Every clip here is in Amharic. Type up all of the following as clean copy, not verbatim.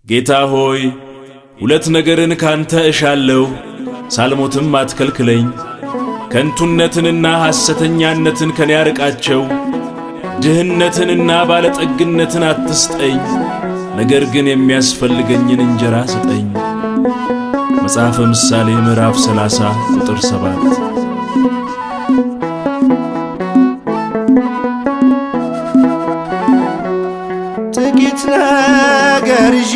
ጌታ ሆይ ሁለት ነገርን ካንተ እሻለሁ፣ ሳልሞትም አትከልክለኝ። ከንቱነትንና ሐሰተኛነትን ከኔ አርቃቸው። ድህነትንና ባለጠግነትን አትስጠኝ፣ ነገር ግን የሚያስፈልገኝን እንጀራ ስጠኝ። መጽሐፈ ምሳሌ ምዕራፍ 30 ቁጥር 7። ጥቂት ነገር ይዤ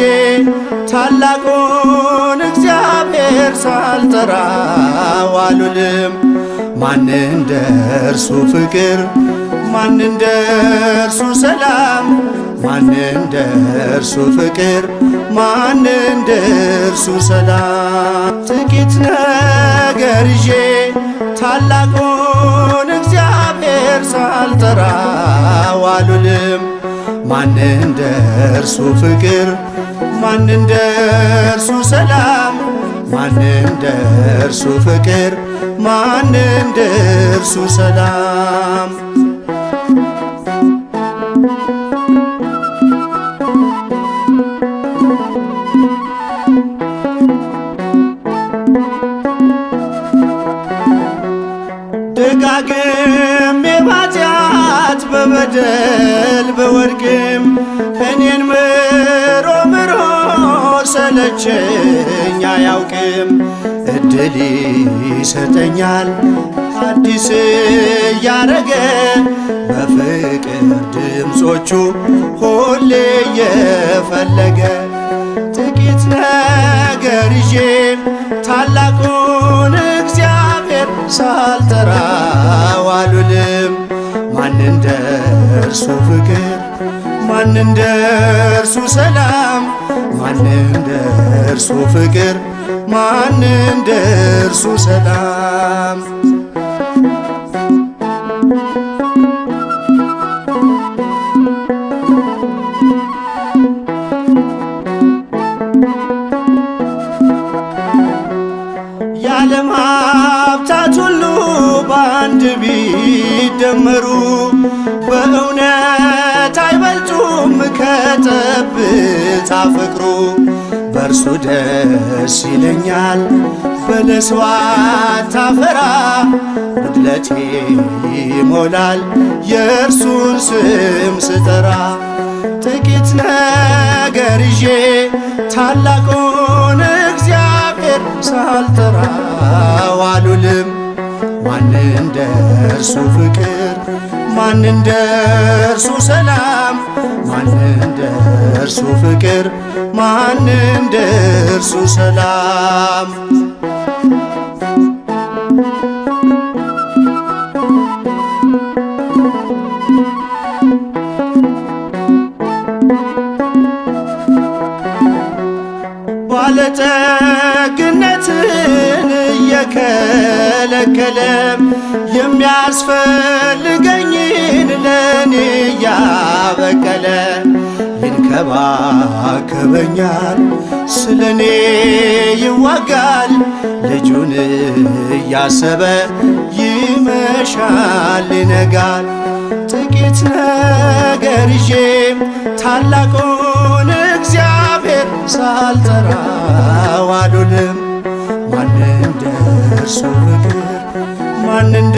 ታላቁን እግዚአብሔር ሳልጠራው አልውልም። ማን እንደ እርሱ ፍቅር፣ ማን እንደ እርሱ ሰላም፣ ማን እንደ እርሱ ፍቅር፣ ማን እንደ እርሱ ሰላም። ጥቂት ነገር ይዤ ታላቁን እግዚአብሔር ሳልጠራው አልውልም። ማን እንደ እርሱ ፍቅር፣ ማን እንደ እርሱ ሰላም፣ ማን እንደ እርሱ ፍቅር፣ ማን እንደ እርሱ ሰላም። ደጋግሜ ባጢአት በበደል በወድቅም እኔን ምሮ ምሮ ሰለቸኝ አያውቅም። እድል ይሰጠኛል አዲስ እያረገ በፍቅር ድምፆቹ ሁሌ እየፈለገ። ጥቂት ነገር ይዤ ታላቁን እግዚአብሔር ሳልጠራው አልውልም። ማን እንደ እርሱ ፍቅር፣ ማን እንደ እርሱ ሰላም፣ ማን እንደ እርሱ ፍቅር፣ ማን እንደ እርሱ ሰላም። የዓለም ሀብታት ሁሉ በአንድ ቢደመሩ በእውነት አይበልጡም ከጠብታ ፍቅሩ። በእርሱ ደስ ይለኛል በለስ ባታፈራ፣ ጉድለቴ ይሞላል የእርሱን ስም ስጠራ። ጥቂት ነገር ይዤ ታላቁን እግዚአብሔር ሳልጠራው አልውልም። ማን እንደ እርሱ ፍቅር፣ ማን እንደ እርሱ ሰላም፣ ማን እንደ እርሱ ፍቅር፣ ማን እንደ እርሱ ሰላም። ባለጠግነትን እየከለከለ የሚያስፈልገኝን ለኔ እያበቀለ ይንከባከበኛል፣ ስለኔ ይዋጋል። ልጁን እያሰበ ይመሻል ይነጋል። ጥቂት ነገር ይዤ ታላቁን እግዚአብሔር ሳልጠራው አልውልም። ማን እንደ እርሱ ፍቅር፣ ማን እንደ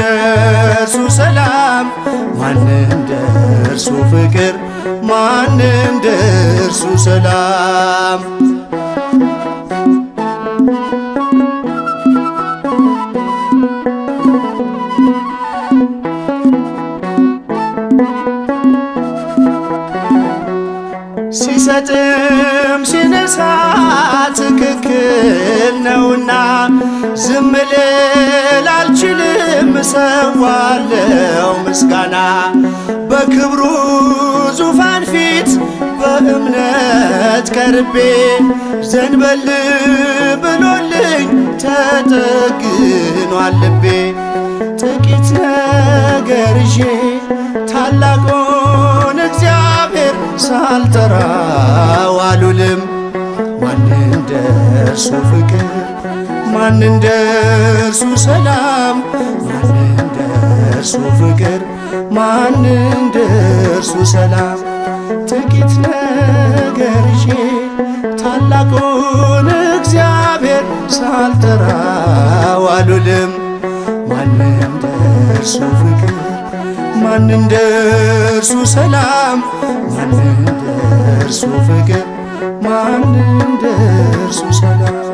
እርሱ ሰላም፣ ማን እንደ እርሱ ፍቅር፣ ማን እንደ እርሱ ሰላም። ሲሰጥም ሲነሳ ትክክል ነውና ዝም ልል አልችልም፣ እሰዋለሁ ምስጋና። በክብሩ ዙፋን ፊት በእምነት ቀርቤ ዘንበል ብሎልኝ ተጠግኗል ልቤ። ጥቂት ነገር ይዤ ታላቁን እግዚአብሔር ሳልጠራው አልውልም። ማን እንደ እርሱ ፍቅር፣ ማን እንደ እርሱ ሰላም፣ ማን እንደ እርሱ ፍቅር፣ ማን እንደ እርሱ ሰላም። ጥቂት ነገር ይዤ ታላቁን እግዚአብሔር ሳልጠራው አልውልም። ማን እንደ እርሱ ፍቅር፣ ማን እንደ እርሱ ሰላም፣ ማን እንደ እርሱ ፍቅር፣ ማን እንደ እርሱ ሰላም